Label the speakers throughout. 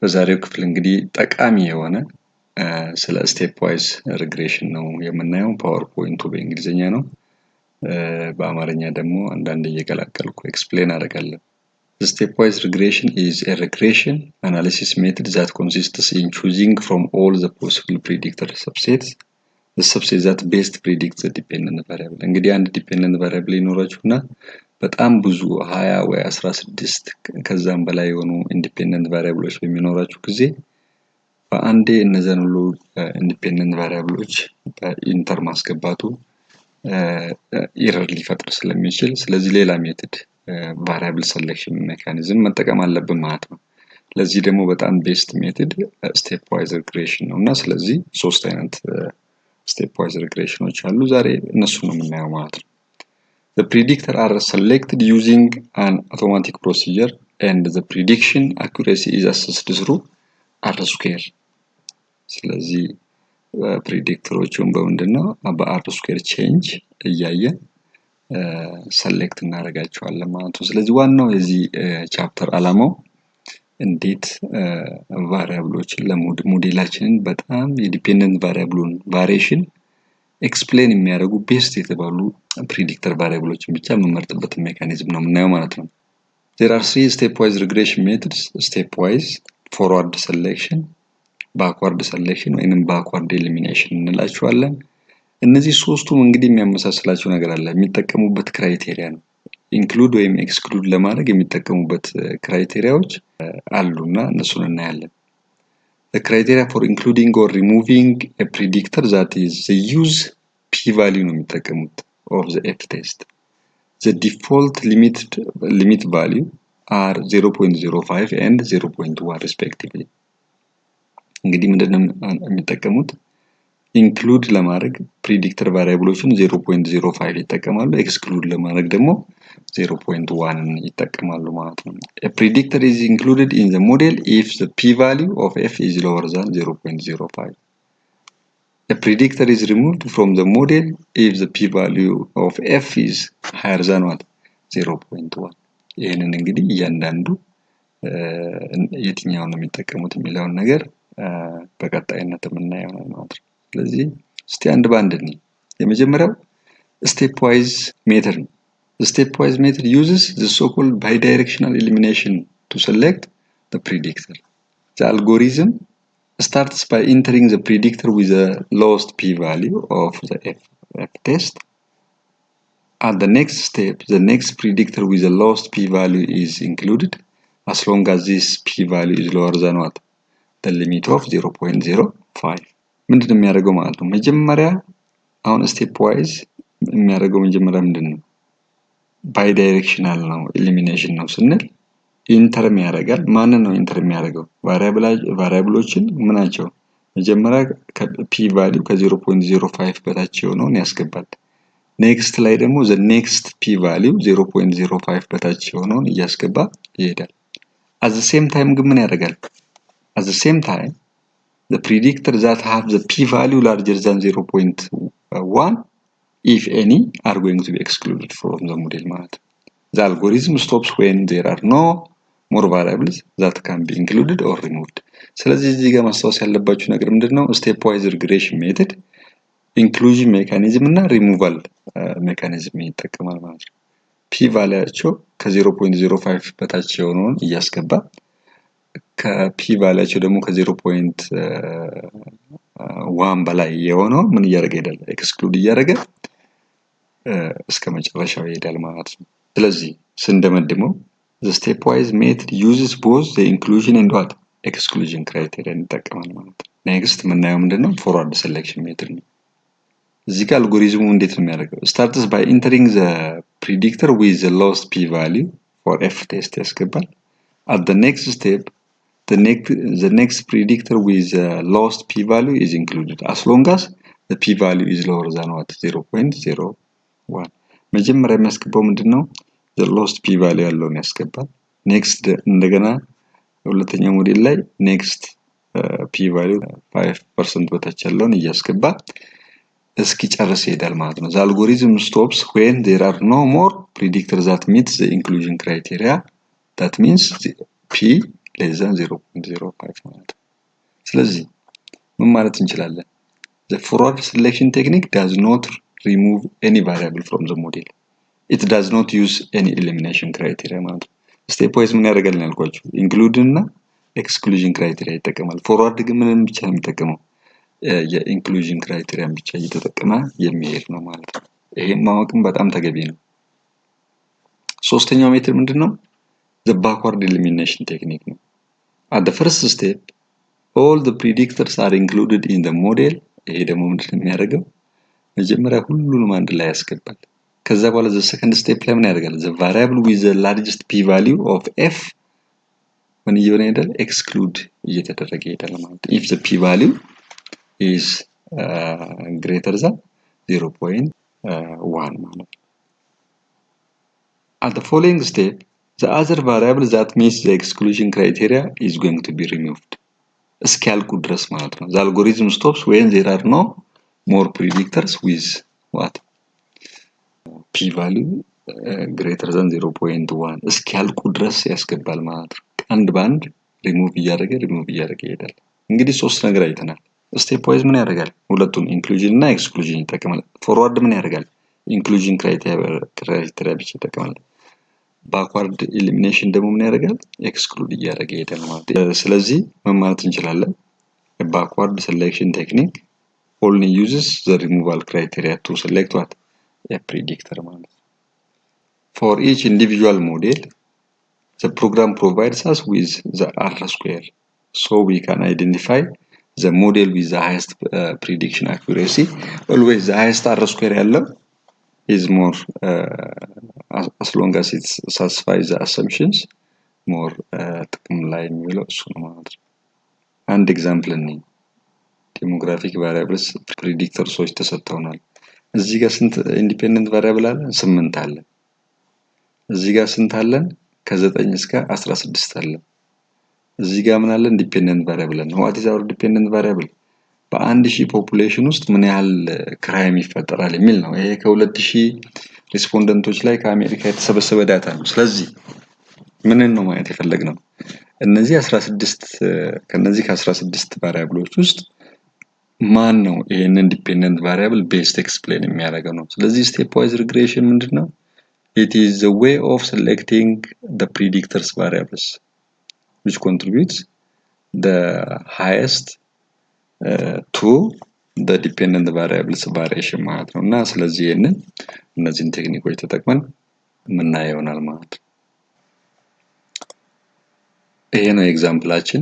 Speaker 1: በዛሬው ክፍል እንግዲህ ጠቃሚ የሆነ ስለ ስቴፕ ዋይዝ ሪግሬሽን ነው የምናየው። ፓወርፖይንቱ በእንግሊዝኛ ነው። በአማርኛ ደግሞ አንዳንድ እየቀላቀልኩ ኤክስፕሌን አደርጋለሁ። ስቴፕ ዋይዝ ሪግሬሽን is a regression analysis method that consists in choosing from all the possible predictor subsets the subset that best predicts the dependent variable። እንግዲህ አንድ ዲፔንደንት ቫሪያብል ይኖራችሁና በጣም ብዙ 20 ወይ 16 ከዛም በላይ የሆኑ ኢንዲፔንደንት ቫሪያብሎች በሚኖራችሁ ጊዜ በአንዴ እነዛን ሁሉ ኢንዲፔንደንት ቫሪያብሎች በኢንተር ማስገባቱ ኢረር ሊፈጥር ስለሚችል ስለዚህ ሌላ ሜተድ ቫሪያብል ሴሌክሽን ሜካኒዝም መጠቀም አለብን ማለት ነው። ለዚህ ደግሞ በጣም ቤስት ሜተድ ስቴፕ ዋይዝ ሪግሬሽን ነውና ስለዚህ ሶስት አይነት ስቴፕ ዋይዝ ሪግሬሽኖች አሉ። ዛሬ እነሱን ነው የምናየው ማለት ነው። The predictor are selected using an automatic procedure and the prediction accuracy is assessed through R-square. ስለዚህ ፕሪዲክተሮቹን በምንድነው በR-square ቼንጅ እያየን ሰሌክት እናደርጋቸዋለን ማለት ነው። ስለዚህ ዋናው የዚህ ቻፕተር ዓላማው እንዴት ቫሪያብሎችን ለሞዴላችንን በጣም የዲፔንደንት ቫሪያብሉን ቫሪዬሽን ኤክስፕሌን የሚያደርጉ ቤስት የተባሉ ፕሪዲክተር ቫሪያብሎችን ብቻ የምንመርጥበት ሜካኒዝም ነው የምናየው ማለት ነው። There are three stepwise regression methods: stepwise, forward selection, backward selection ወይንም backward elimination እንላቸዋለን። እነዚህ ሶስቱም እንግዲህ የሚያመሳስላቸው ነገር አለ። የሚጠቀሙበት ክራይቴሪያ ነው። ኢንክሉድ ወይም ኤክስክሉድ ለማድረግ የሚጠቀሙበት ክራይቴሪያዎች አሉና እነሱን እናያለን። The criteria for including or removing a predictor that is the use p-value ነው የሚጠቀሙት of the f-test. The default limit value are 0.05 and 0.1 respectively. እንግዲህ ምንድነው የሚጠቀሙት? ኢንክሉድ ለማድረግ ፕሪዲክተር ቫሪያብሎችን 0.05 ይጠቀማሉ። ኤክስክሉድ ለማድረግ ደግሞ 0.1 ይጠቀማሉ ማለት ነው። A predictor is included in the model if the p-value of f is lower than 0.05. A predictor is removed from the model if the p-value of f is higher than what? 0.1. ይሄንን እንግዲህ እያንዳንዱ የትኛውን ነው የሚጠቀሙት የሚለውን ነገር በቀጣይነት የምናየው ነው ማለት ነው። ስለዚህ እስቲ አንድ ባንድ እንይ። የመጀመሪያው ስቴፕ ዋይዝ ሜተድ ነው። The stepwise method uses the so-called bidirectional elimination to select the predictor. The algorithm starts by entering the predictor with the lowest p-value of the f-test. At the next step, the next predictor with the lowest p-value is included as long as this p-value is lower than what? The limit of 0.05. ምንድነው የሚያደርገው ማለት ነው? መጀመሪያ አሁን ስቴፕ ዋይዝ የሚያደርገው መጀመሪያ ምንድነው? ባይዳይሬክሽናል ነው ኤሊሚኔሽን ነው ስንል ኢንተርም ያደርጋል። ማንን ነው ኢንተር የሚያደርገው? ቫሪያብሎችን ምናቸው? መጀመሪያ ፒ ቫልዩ ከ0.05 በታች የሆነውን ያስገባል። ኔክስት ላይ ደግሞ the next p value 0.05 በታች የሆነውን እያስገባ ይሄዳል። at the same time ግን ምን ያደርጋል? at the same time the predictor that have the p value larger than 0.1 if any are going to be excluded from the model ማለት ነው። The algorithm stops when there are no more variables that can be included or removed. ስለዚህ እዚህ ጋር ማስታወስ ያለባችሁ ነገር ምንድነው? ስቴፕ ዋይዝ ሪግሬሽን ሜተድ ኢንክሉዥን ሜካኒዝም እና ሪሙቫል ሜካኒዝም ይጠቀማል ማለት ነው። ፒ ቫልያቸው ከ0.05 በታች የሆነውን እያስገባ ከፒ ቫልያቸው ደግሞ ከ0.1 በላይ የሆነው ምን እያደረገ ይሄዳል? ኤክስክሉድ እያደረገ እስከ መጨረሻው ይሄዳል ማለት ነው። ስለዚህ ስንደመድመው the stepwise method uses both the inclusion and what? exclusion criteria እንጠቀማል ማለት ነው። ኔክስት የምናየው ምንድነው? forward selection method ነው። እዚህ ጋር አልጎሪዝሙ እንዴት ነው የሚያደርገው? starts by entering the predictor with the lowest p-value for f-test ያስገባል. At the next step, the next predictor with the lowest p-value is included as long as the p-value is lower than what? 0.01. መጀመሪያ የሚያስገባው ምንድነው? the lowest p-value ያለውን ያስገባል። ኔክስት እንደገና ሁለተኛው ሞዴል ላይ ኔክስት p-value 5% በታች ያለውን እያስገባ እስኪጨርስ ይሄዳል ማለት ነው። The algorithm stops when there are no more predictors that meet the inclusion criteria. That means p less than 0.05 ስለዚህ ምን ማለት እንችላለን? The forward selection technique does not remove any variable from the model. It does not use any elimination criteria ማለት ነው። ስቴፕ ዋይዝ ምን ያደርጋል ያልኳችሁ ኢንክሉድ እና ኤክስክሉዥን ክራይቴሪያ ይጠቀማል። ፎርዋርድ ግን ምንም ብቻ ነው የሚጠቀመው የኢንክሉዥን ክራይቴሪያን ብቻ እየተጠቀመ የሚሄድ ነው ማለት ነው። ይሄን ማወቅም በጣም ተገቢ ነው። ሶስተኛው ሜትድ ምንድነው? The backward elimination technique ነው። At the first step all the predictors are included in the model. ይሄ ደግሞ ምንድነው የሚያደርገው? መጀመሪያ ሁሉንም አንድ ላይ ያስገባል። ከዛ በኋላ the second step ላይ ምን ያደርጋል? The variable with the largest p value of f ምን እየሆነ ይሄዳል? exclude እየተደረገ ይሄዳል ማለት ነው። If the p value is greater than 0.1 ማለት ነው። At the following step the other variable that meets the exclusion criteria is going to be removed. እስኪያልቁ ድረስ ማለት ነው። The algorithm stops when there are no more predictors with what? p value greater than 0.1 እስኪያልቁ ድረስ ያስገባል ማለት ነው። አንድ ባንድ ሪሙቭ እያደረገ ይሄዳል። እንግዲህ ሶስት ነገር አይተናል። ስቴፕ ዋይዝ ምን ያደርጋል? ሁለቱን ኢንክሉዥን እና ኤክስክሉዥን ይጠቀማል። ፎርዋርድ ምን ያደርጋል? ኢንክሉዥን ክራይቴሪያ ብቻ ይጠቀማል። ባክዋርድ ኤሊሚኔሽን ደግሞ ምን ያደርጋል? ኤክስክሉድ እያደረገ ይሄዳል ማለት ነው። ስለዚህ ምን ማለት እንችላለን? ባክዋርድ ሴሌክሽን ቴክኒክ only uses the removal criteria to select what? A predictor ማለት ነው። For each individual model the program provides us with the R square so we can identify the model with the highest prediction accuracy. Always the highest R square ያለው is more as long as it satisfies the assumptions more ጥቅም ላይ የሚውለው እሱ ነው ማለት ነው። አንድ ኤግዛምፕል እንይ። ዴሞግራፊክ ቫሪያብልስ ፕሪዲክተርሶች ተሰጥተውናል። እዚህ ጋር ስንት ኢንዲፔንደንት ቫሪያብል አለ? 8 አለ። እዚህ ጋር ስንት አለን? ከ9 እስከ 16 አለ። እዚህ ጋር ምን አለ? ኢንዲፔንደንት ቫሪያብል ነው። what is our dependent variable? በ1000 ፖፑሌሽን ውስጥ ምን ያህል ክራይም ይፈጠራል የሚል ነው። ይሄ ከ2000 ሪስፖንደንቶች ላይ ከአሜሪካ የተሰበሰበ ዳታ ነው። ስለዚህ ምንን ነው ማየት የፈለግነው? እነዚህ 16 ከነዚህ ከ16 ቫሪያብሎች ውስጥ ማን ነው ይሄንን ዲፔንደንት ቫሪያብል ቤስት ኤክስፕሌን የሚያደርገው ነው። ስለዚህ ስቴፕ ዋይዝ ሪግሬሽን ምንድነው? It is the way of selecting the predictors variables which contributes the highest to the dependent variables variation ማለት ነው። እና ስለዚህ እነዚህን ቴክኒኮች ተጠቅመን የምናየው ይሆናል ማለት ነው። ይሄ ነው ኤግዛምፕላችን።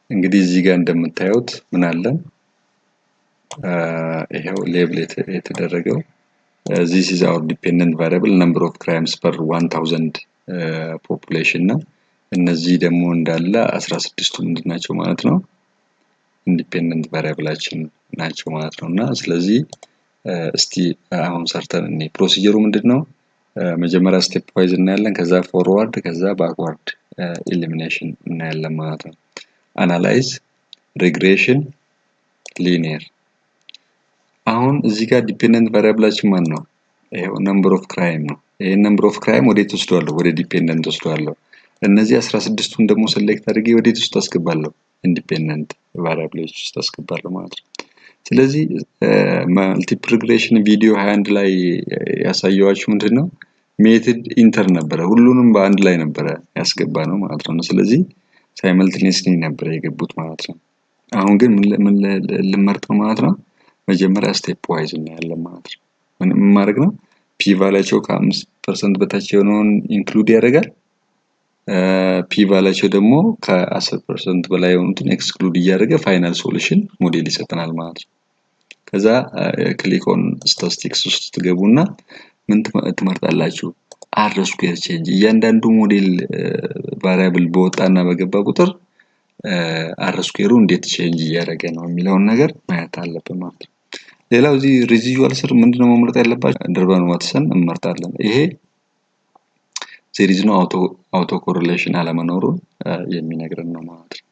Speaker 1: እንግዲህ እዚህ ጋር እንደምታዩት ምን አለን? ይሄው ሌብል የተደረገው this is our dependent variable number of crimes per 1000 population ነው። እነዚህ ደግሞ እንዳለ 16ቱ ምንድናቸው ማለት ነው? ኢንዲፔንደንት ቫሪያብላችን ናቸው ማለት ነውና ስለዚህ እስቲ አሁን ሰርተን እኔ ፕሮሲጀሩ ምንድነው? መጀመሪያ ስቴፕ ዋይዝ እናያለን፣ ከዛ ፎርዋርድ፣ ከዛ ባክዋርድ ኤሊሚኔሽን እናያለን ማለት ነው። አናላይዝ፣ ሪግሬሽን፣ ሊኒየር። አሁን እዚህ ጋር ዲፔንደንት ቫሪያብላችን ማን ነው? ይሄው ነምበር ኦፍ ክራይም ነው። ይሄ ነምበር ኦፍ ክራይም ወዴት ወስደዋለሁ? ወደ ዲፔንደንት ወስደዋለሁ። እነዚህ 16ቱን ደግሞ ሴሌክት አድርጌ ወዴት ውስጥ አስገባለሁ? ኢንዲፔንደንት ቫሪያብሎች ውስጥ አስገባለሁ ማለት ነው። ስለዚህ መልቲፕል ሪግሬሽን ቪዲዮ 21 ላይ ያሳየዋችሁ ምንድነው? ሜትድ ኢንተር ነበረ። ሁሉንም በአንድ ላይ ነበረ ያስገባነው ማለት ነው። ስለዚህ ሳይመልቲኒየስሊ ነበረ የገቡት ማለት ነው። አሁን ግን ምን ልመርጥ ነው ማለት ነው? መጀመሪያ ስቴፕ ዋይዝ እናያለን ማለት ነው። ምን ማድረግ ነው? ፒ ቫልያቸው ከ5% በታች የሆነውን ኢንክሉድ ያደርጋል። ፒ ቫልያቸው ደግሞ ከ10% በላይ የሆኑትን ኤክስክሉድ እያደረገ ፋይናል ሶሉሽን ሞዴል ይሰጠናል ማለት ነው። ከዛ ክሊክ ኦን ስታቲስቲክስ ውስጥ ትገቡና ምን ትመርጣላችሁ? አር ስኩዌር ቼንጅ። እያንዳንዱ ሞዴል ቫሪያብል በወጣና በገባ ቁጥር አር ስኩዌሩ እንዴት ቼንጅ እያደረገ ነው የሚለውን ነገር ማየት አለብን ማለት ነው። ሌላው እዚህ ሬዚጁዋል ስር ምንድነው መምረጥ ያለባችሁ? ደርባን ዋትሰን እንመርጣለን። ይሄ there is no auto correlation አለመኖሩን የሚነግረን ነው ማለት ነው።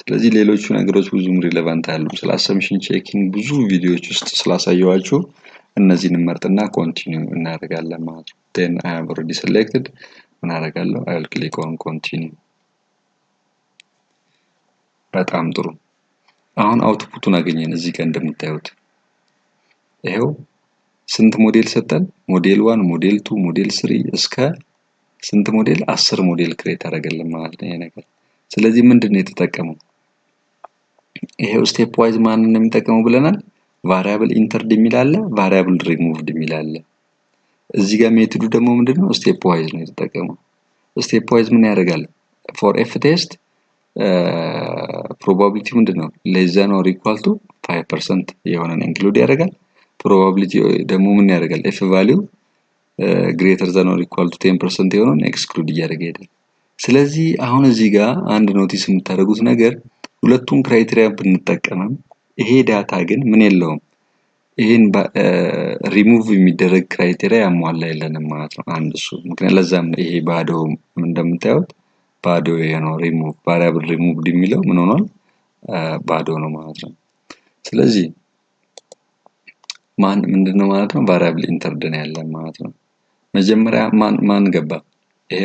Speaker 1: ስለዚህ ሌሎቹ ነገሮች ብዙም ሪሌቫንት አይደሉም። ስለ አሰምፕሽን ቼኪንግ ብዙ ቪዲዮዎች ውስጥ ስላሳየዋችሁ እነዚህን እንመርጥና ኮንቲኒው እናደርጋለን ማለት ነው። then I have already selected ምን አደርጋለሁ? I will click on continue። በጣም ጥሩ። አሁን አውትፑቱን አገኘን እዚህ ጋር እንደምታዩት ይሄው ስንት ሞዴል ሰጠን? ሞዴል 1 ሞዴል 2 ሞዴል 3 እስከ ስንት ሞዴል 10 ሞዴል ክሬት አደረገልን ማለት ነው ይሄ ነገር። ስለዚህ ምንድነው የተጠቀመው? ይሄው ስቴፕ ዋይዝ ማንን ነው የሚጠቀመው ብለናል? ቫሪያብል ኢንተርድ የሚል አለ፣ ቫሪያብል ሪሙቭድ የሚል አለ። እዚህ ጋር ሜትዱ ደግሞ ምንድነው? ስቴፕ ዋይዝ ነው የተጠቀመው። ስቴፕ ዋይዝ ምን ያደርጋል? ፎር ኤፍ ቴስት ፕሮባቢሊቲ ምንድነው? ሌስ ዛን ኦር ኢኳል ቱ 5% የሆነን ኢንክሉድ ያደርጋል። ፕሮባቢሊቲ ደግሞ ምን ያደርጋል? ኤፍ ቫልዩ ግሬተር ዛን ኦር ኢኳል ቱ 10% የሆነን ኤክስክሉድ እያደረገ ይሄዳል። ስለዚህ አሁን እዚህ ጋር አንድ ኖቲስ የምታደርጉት ነገር ሁለቱም ክራይቴሪያ ብንጠቀምም ይሄ ዳታ ግን ምን የለውም ይሄን ሪሙቭ የሚደረግ ክራይቴሪያ ያሟላ የለንም ማለት ነው። አንድ እሱ ምክንያቱም ለዛም ይሄ ባዶ እንደምታዩት ባዶ ነው ሪሙቭ ቫሪያብል ሪሙቭድ የሚለው ምን ሆኗል? ባዶ ነው ማለት ነው። ስለዚህ ምንድነው ማለት ነው? ቫሪያብል ኢንተርድ ነው ያለን ማለት ነው። መጀመሪያ ማን ገባ? ይሄ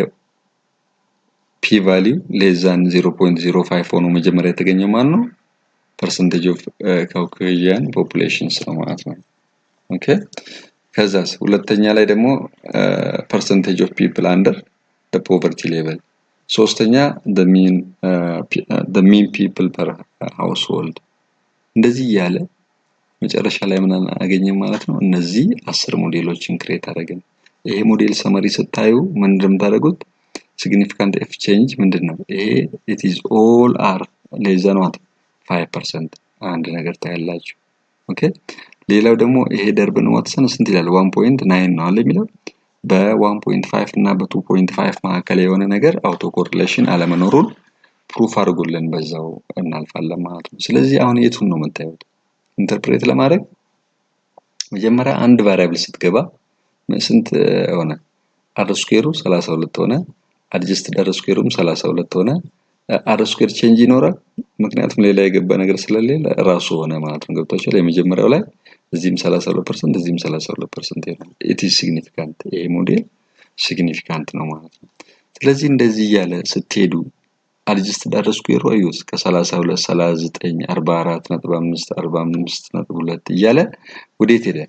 Speaker 1: ፒ ቫልዩ ሌስ ዛን 0.05 ሆኖ መጀመሪያ የተገኘው ማን ነው? percentage of Caucasian populations ነው ማለት ነው። ኦኬ ከዛስ ሁለተኛ ላይ ደግሞ percentage of people under the poverty level ሶስተኛ the mean people per household እንደዚህ ያለ መጨረሻ ላይ ምን አገኘን ማለት ነው። እነዚህ 10 ሞዴሎችን ክሬት አደረግን። ይሄ ሞዴል ሰመሪ ስታዩ ምን እንደምታደርጉት significant f change ምንድነው? ይሄ it is all are less than what 5% አንድ ነገር ታያላችሁ። ኦኬ ሌላው ደግሞ ይሄ ደርብን ዋትሰን ስንት ይላል? 1.9 ነው አለ የሚለው በ1.5 እና በ2.5 መካከል የሆነ ነገር አውቶ ኮሪሌሽን አለመኖሩን ፕሩፍ አድርጎልን በዛው እናልፋለን ማለት ነው። ስለዚህ አሁን የቱን ነው የምታዩት? ኢንተርፕሬት ለማድረግ መጀመሪያ አንድ ቫሪያብል ስትገባ ስንት ሆነ? አር ስኩዌሩ 32 ሆነ። አድጀስትድ አር ስኩዌሩም 32 ሆነ። አር ስኩዌር ቼንጅ ይኖራል ምክንያቱም ሌላ የገባ ነገር ስለሌለ ራሱ ሆነ ማለት ነው። ገብቷችኋል? የመጀመሪያው ላይ እዚህም 32% እዚህም 32% ይሆናል። ኢት ኢዝ ሲግኒፊካንት ይሄ ሞዴል ሲግኒፊካንት ነው ማለት ነው። ስለዚህ እንደዚህ እያለ ስትሄዱ አድጀስትድ አር ስኩዌሩ አዩት ከ32 39 44.5 45.2 እያለ ወዴት ሄደ?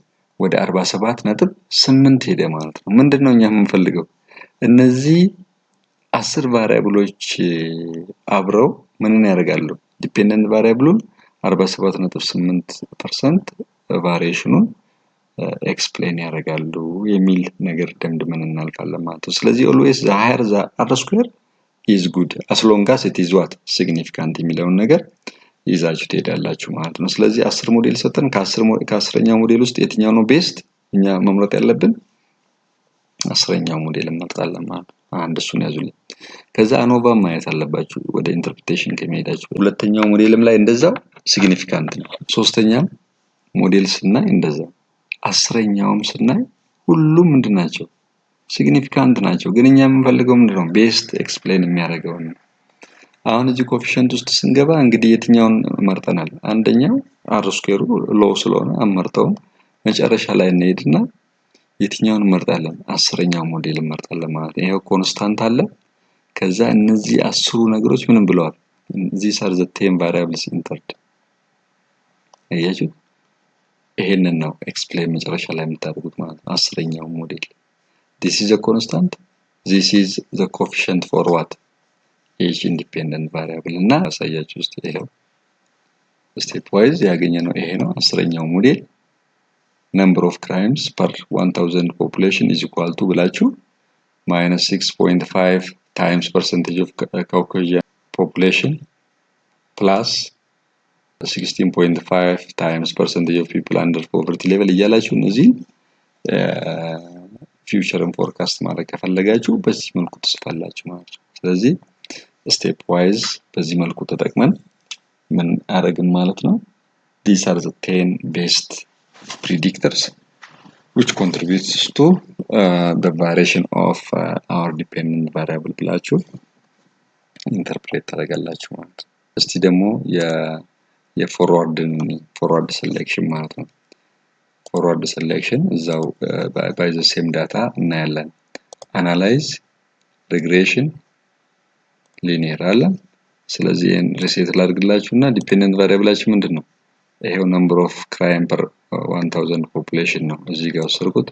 Speaker 1: ወደ 47.8 ሄደ ማለት ነው። ምንድነው እኛ የምንፈልገው? እነዚህ 10 ቫሪያብሎች አብረው ምንን ያደርጋሉ? ዲፔንደንት ቫሪያብሉን 47.8% ቫሪዬሽኑን ኤክስፕሌን ያደርጋሉ የሚል ነገር ደምድመን እናልፋለን ማለት ነው። ስለዚህ always the higher the r square is good as long as it is what significant የሚለውን ነገር ይዛችሁ ትሄዳላችሁ ማለት ነው። ስለዚህ 10 ሞዴል ሰጠን ከ10ኛው ሞዴል ውስጥ የትኛው ነው ቤስት እኛ መምረጥ ያለብን? 10ኛው ሞዴል እንመርጣለን ማለት ነው። አንድ እሱን ያዙልኝ። ከዛ አኖቫ ማየት አለባችሁ ወደ ኢንተርፕሬቴሽን ከመሄዳችሁ። ሁለተኛው ሞዴልም ላይ እንደዛው ሲግኒፊካንት ነው። ሶስተኛው ሞዴል ስናይ እንደዛው 10ኛውም ስናይ ሁሉም ምንድናቸው? ሲግኒፊካንት ናቸው። ግን እኛ የምንፈልገው ምንድነው? ቤስት ኤክስፕሌን የሚያደርገው ነው። አሁን እዚህ ኮኤፊሺየንት ውስጥ ስንገባ እንግዲህ የትኛውን መርጠናል? አንደኛው አር ስኩዌሩ ሎው ስለሆነ አመርጠው መጨረሻ ላይ እንሄድና የትኛውን እንመርጣለን? 10ኛው ሞዴል እንመርጣለን ማለት ነው። ይሄው ኮንስታንት አለ። ከዛ እነዚህ 10 ነገሮች ምንም ብለዋል? these are the 10 variables entered አያችሁ? ይሄንን ነው ኤክስፕሌን መጨረሻ ላይ የምታደርጉት ማለት ነው። 10ኛው ሞዴል this is a constant this is the coefficient for what each independent variable እና ያሳያችሁ እስቲ ይሄው ስቴፕ ዋይዝ ያገኘነው ይሄ ነው። 10ኛው ሞዴል number of crimes per 1000 population is equal to ብላችሁ minus 6.5 times percentage of Caucasian population plus 16.5 times percentage of people under poverty level እያላችሁ እነዚህ ፊውቸርን ፎርካስት ማድረግ ከፈለጋችሁ በዚህ መልኩ ትጽፋላችሁ ማለት ነው። ስለዚህ ስቴፕ ዋይዝ በዚህ መልኩ ተጠቅመን ምን አደረግን ማለት ነው? these are the 10 best predictors which contributes to the variation of our dependent variable ብላችሁ ኢንተርፕሬት ታደርጋላችሁ ማለት ነው። እስቲ ደግሞ የፎርዋርድ ሴሌክሽን ማለት ነው። ፎርዋርድ ሴሌክሽን እዛው by the same data እናያለን። አናላይዝ ሪግሬሽን ሊኒየር አለ ስለዚህ ይሄን ሪሴት ላድርግላችሁና ዲፔንደንት ቫሪያብላችን ምንድነው? ይሄው ነምበር ኦፍ ክራይም ፐር 1000 ፖፑሌሽን ነው እዚህ ጋር ወሰድኩት።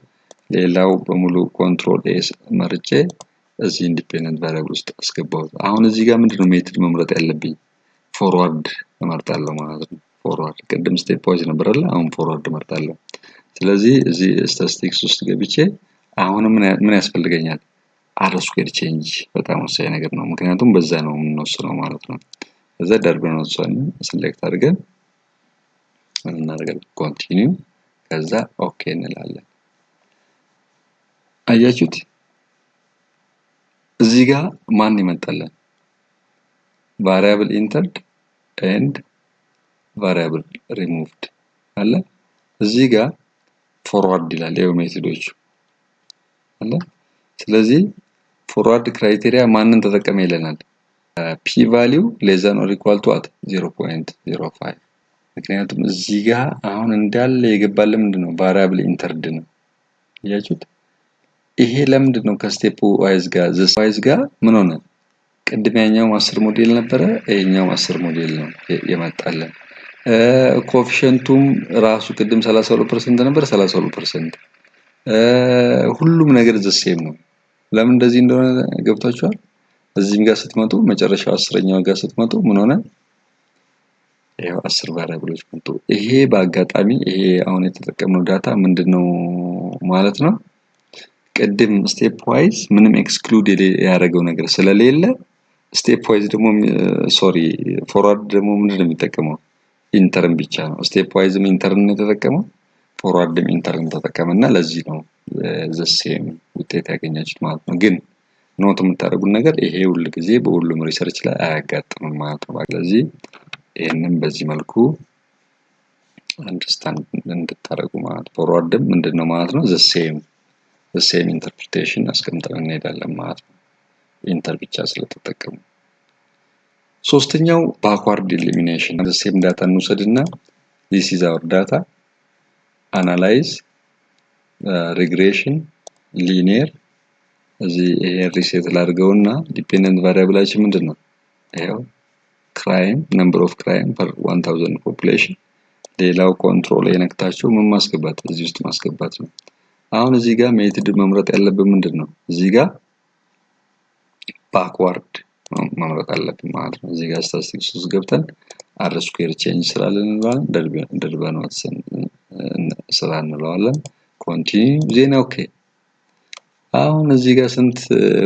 Speaker 1: ሌላው በሙሉ ኮንትሮል ኤስ መርጬ እዚህ ኢንዲፔንደንት ቫሪያብል ውስጥ አስገባሁት። አሁን እዚህ ጋር ምንድነው ሜትድ መምረጥ ያለብኝ? ፎርዋርድ እመርጣለሁ ማለት ነው። ፎርዋርድ ቅድም ስቴፕ ዋይዝ ነበር አይደል? አሁን ፎርዋርድ እመርጣለሁ። ስለዚህ እዚህ ስታቲስቲክስ ውስጥ ገብቼ አሁን ምን ያስፈልገኛል? አር ስኩዌር ቼንጅ በጣም ወሳኝ ነገር ነው። ምክንያቱም በዛ ነው የምንወስነው ማለት ነው። ከዛ ደርበን ወስነን ሰሌክት አድርገን እናደርጋለን ኮንቲኒው ከዛ ኦኬ እንላለን። አያችሁት? እዚህ ጋር ማን ይመጣለን? ቫሪያብል ኢንተርድ ኤንድ ቫሪያብል ሪሙቭድ አለ። እዚህ ጋር ፎርዋርድ ይላል ይሄው ሜቶዶቹ አለ። ስለዚህ ፎርዋርድ ክራይቴሪያ ማንን ተጠቀመ ይለናል? ፒ ቫልዩ ሌስ ዛን ኦር ኢኳል ቱ ዋት 0.05 ምክንያቱም እዚህ ጋር አሁን እንዳለ የገባልን ምንድነው? ቫሪያብል ኢንተርድ ነው። ያያችሁት? ይሄ ለምንድን ነው ከስቴፕ ዋይዝ ጋር ዘስ ዋይዝ ጋር ምን ሆነ? ቅድም ያኛው 10 ሞዴል ነበረ፣ ይሄኛው 10 ሞዴል ነው የመጣልን። ኮኤፊሽንቱም ራሱ ቅድም 32% ነበር፣ 32%። ሁሉም ነገር ዘሴም ነው። ለምን እንደዚህ እንደሆነ ገብታችኋል? እዚህም ጋር ስትመጡ መጨረሻው 10ኛው ጋር ስትመጡ ምን ሆነ? ይሄው 10 ቫሪያብሎች መጡ። ይሄ በአጋጣሚ ይሄ አሁን የተጠቀምነው ዳታ ምንድነው ማለት ነው? ቅድም ስቴፕ ዋይዝ ምንም ኤክስክሉድ ያደረገው ነገር ስለሌለ ስቴፕ ዋይዝ ደግሞ ሶሪ ፎርዋርድ ደግሞ ምንድነው የሚጠቀመው? ኢንተርን ብቻ ነው። ስቴፕ ዋይዝም ኢንተርን የተጠቀመው ፎርዋርድም ኢንተርን ተጠቀመና ለዚህ ነው ዘሴም ውጤት ያገኛችሁት ማለት ነው። ግን ኖት የምታደርጉት ነገር ይሄ ሁሉ ጊዜ በሁሉም ሪሰርች ላይ አያጋጥምም ማለት ነው። ስለዚህ ይሄንን በዚህ መልኩ አንደርስታንድ እንድታደርጉ ማለት ፎርዋርድም ምንድነው ማለት ነው? ዘሴም ኢንተርፕሪቴሽን አስቀምጠን እንሄዳለን ማለት ነው። ኢንተር ብቻ ስለተጠቀሙ። ሶስተኛው ባክዋርድ ኤሊሚኔሽን ዘሴም ዳታ እንውሰድና this is our data analyze regression linear እዚህ ይሄን ሪሴት ላድርገውና ዲፔንደንት ቫሪያብላችን ምንድነው? ይሄው ክራይም ነምበር ኦፍ ክራይም ፐር 1000 ፖፑሌሽን። ሌላው ኮንትሮል የነክታችሁ ምን ማስገባት እዚህ ውስጥ ማስገባት ነው። አሁን እዚህ ጋር ሜትድ መምረጥ ያለብን ምንድነው? እዚህ ጋር ባክዋርድ መምረጥ አለብን ማለት ነው። እዚህ ጋር ስታቲስቲክስ ውስጥ ገብተን አር ስኩዌር ቼንጅ ስላለን እንለዋለን፣ ደርበን ወጥተን ስራ እንለዋለን። ኮንቲኒው ዜና ኦኬ። አሁን እዚህ ጋር ስንት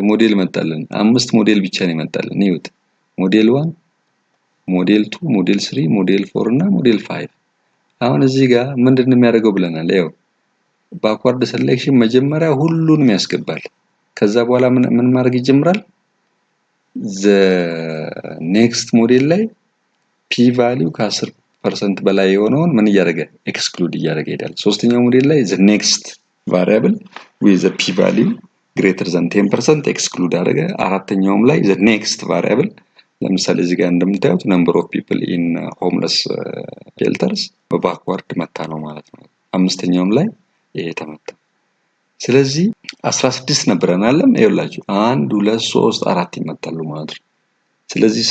Speaker 1: ሞዴል መጣልን? 5 ሞዴል ብቻ ነው የመጣልን። ይሁት ሞዴል 1 ሞዴል 2 ሞዴል 3 ሞዴል 4 እና ሞዴል 5። አሁን እዚህ ጋር ምንድነው የሚያደርገው ብለናል? ይኸው ባክዋርድ ሴሌክሽን መጀመሪያ ሁሉንም ያስገባል። ከዛ በኋላ ምን ማድረግ ይጀምራል? ኔክስት ሞዴል ላይ ፒ ቫልዩ ከ10% በላይ የሆነውን ምን እያደረገ ኤክስክሉድ እያደረገ ይሄዳል። ሶስተኛው ሞዴል ላይ ኔክስት ቫሪያብል with the p value greater than 10% ኤክስክሉድ አደረገ። አራተኛውም ላይ the next variable ለምሳሌ እዚህ ጋር እንደምታዩት number of people in homeless shelters በባክዋርድ መታ ነው ማለት ነው። አምስተኛውም ላይ ይሄ ተመታ። ስለዚህ 16 ነበረን አለም ይኸውላችሁ 1 2 3 4 ይመጣሉ ማለት ነው። ስለዚህ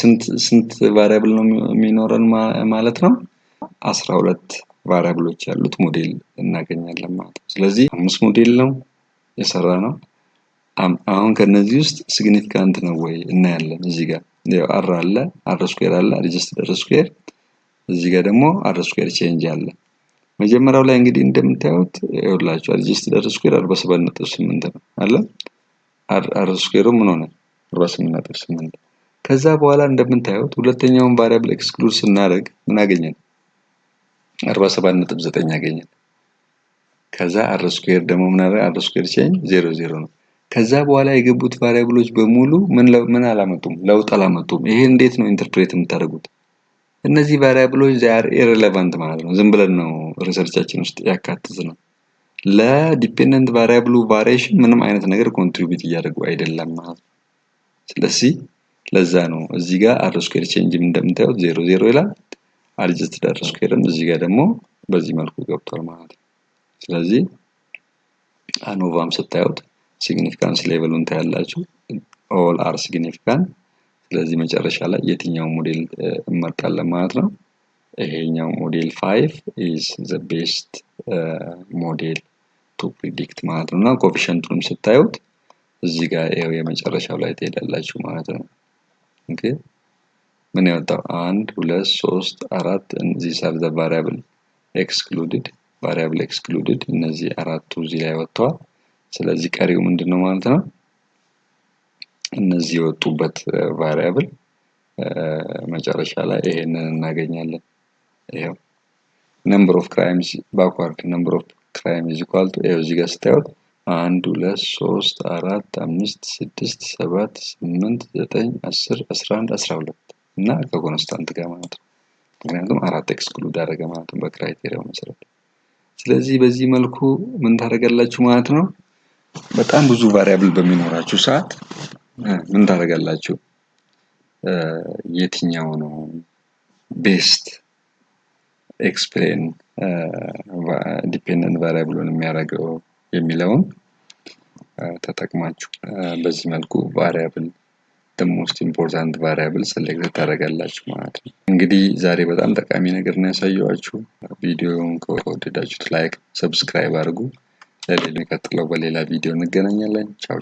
Speaker 1: ስንት ቫሪያብል ነው የሚኖረን ማለት ነው? 12 ቫሪያብሎች ያሉት ሞዴል እናገኛለን ማለት ነው። ስለዚህ 5 ሞዴል ነው የሰራ ነው። አሁን ከነዚህ ውስጥ ሲግኒፊካንት ነው ወይ እናያለን። እዚህ ጋር አር አለ፣ አር ስኩዌር አለ፣ አድጀስትድ አር ስኩዌር። እዚህ ጋር ደግሞ አር ስኩዌር ቼንጅ አለ። መጀመሪያው ላይ እንግዲህ እንደምታዩት ይኸውላችሁ አድጀስትድ አር ስኩዌር 47.8 ነው አለ። አር ስኩዌሩ ምን ሆነ? 48.8። ከዛ በኋላ እንደምታዩት ሁለተኛውን ቫሪያብል ኤክስክሉድ ስናደርግ ምን አገኘን? 47.9 አገኘን። ከዛ አር ስኩዌር ደግሞ ምን አረ አር ስኩዌር ቼንጅ 00 ነው። ከዛ በኋላ የገቡት ቫሪያብሎች በሙሉ ምን አላመጡም? ለውጥ አላመጡም። ይሄ እንዴት ነው ኢንተርፕሬት የምታደርጉት? እነዚህ ቫሪያብሎች they are irrelevant ማለት ነው። ዝም ብለን ነው ሪሰርቻችን ውስጥ ያካትት ነው። ለዲፔንደንት ቫሪያብሉ ቫሪዬሽን ምንም አይነት ነገር ኮንትሪቢዩት እያደረጉ አይደለም ማለት ነው። ስለዚህ ለዛ ነው እዚህ ጋር አር ስኩዌር ቼንጅ እንደምታዩት 00 ይላል። አድጀስትድ አር ስኩዌርም እዚህ ጋር ደግሞ በዚህ መልኩ ገብቷል ማለት ነው። ስለዚህ አኖቫም ስታዩት ሲግኒፊካንስ ሌቨሉን ታያላችሁ። ኦል አር ሲግኒፊካንት። ስለዚህ መጨረሻ ላይ የትኛው ሞዴል እንመርጣለን ማለት ነው። ይሄኛው ሞዴል 5 is the best ሞዴል to predict ማለት ነው። እና ኮኤፊሽንቱንም ስታዩት እዚህ ጋር ይኸው የመጨረሻው ላይ ትሄዳላችሁ ማለት ነው። ኦኬ ምን ያወጣው 1 2 3 4 these are the variable excluded እነዚህ አራቱ እዚህ ላይ ወጥተዋል። ስለዚህ ቀሪው ምንድነው ማለት ነው? እነዚህ የወጡበት ቫሪያብል መጨረሻ ላይ ይሄንን እናገኛለን። ይሄው number of crimes backward number of crime is equal to ይሄው እዚህ ጋር ስታዩት 1 2 3 4 5 6 7 8 9 10 11 12 እና ከኮንስታንት ጋር ማለት ነው። ምክንያቱም አራት ኤክስክሉድ አደረገ ማለት ነው በክራይቴሪያው መሰረት። ስለዚህ በዚህ መልኩ ምን ታደርጋላችሁ ማለት ነው? በጣም ብዙ ቫሪያብል በሚኖራችሁ ሰዓት ምን ታደርጋላችሁ? የትኛው ነው ቤስት ኤክስፕሌን ዲፔንደንት ቫሪያብሉን የሚያደርገው የሚለውን ተጠቅማችሁ በዚህ መልኩ ቫሪያብል the most important variable select ታደርጋላችሁ ማለት ነው። እንግዲህ ዛሬ በጣም ጠቃሚ ነገር ነው ያሳየኋችሁ። ቪዲዮውን ከወደዳችሁት ላይክ፣ ሰብስክራይብ አድርጉ። ለሌላ ቀጥሎ በሌላ ቪዲዮ እንገናኛለን። ቻው